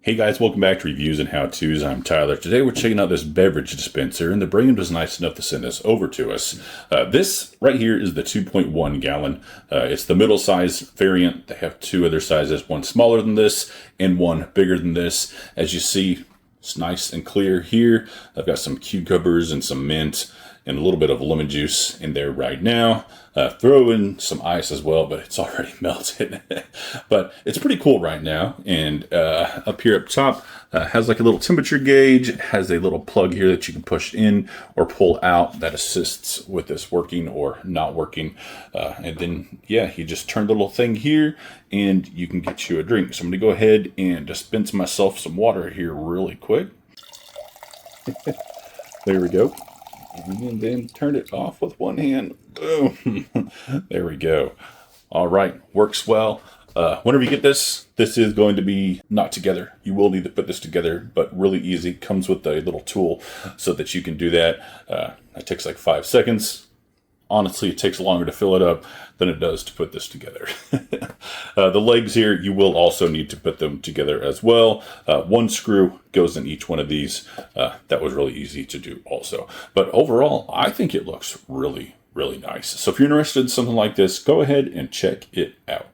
Hey guys, welcome back to Reviews and How-Tos. I'm Tyler. Today we're checking out this beverage dispenser, and the brand was nice enough to send this over to us. This right here is the 2.1 gallon. It's the middle size variant. They have two other sizes, one smaller than this and one bigger than this. As you see, it's nice and clear here. I've got some cucumbers and some mint and a little bit of lemon juice in there right now. Throw in some ice as well, but it's already melted. But it's pretty cool right now. And up here up top has like a little temperature gauge. It has a little plug here that you can push in or pull out that assists with this working or not working. And then, yeah, you just turn the little thing here and you can get you a drink. So I'm going to go ahead and dispense myself some water here really quick. There we go. And then turn it off with one hand. Boom. There we go. All right. Works well. Whenever you get this is going to be not together. You will need to put this together, but really easy. Comes with a little tool so that you can do that. It takes like 5 seconds. Honestly, it takes longer to fill it up than it does to put this together. The legs here, you will also need to put them together as well. One screw goes in each one of these. That was really easy to do also. But overall, I think it looks really, really nice. So if you're interested in something like this, go ahead and check it out.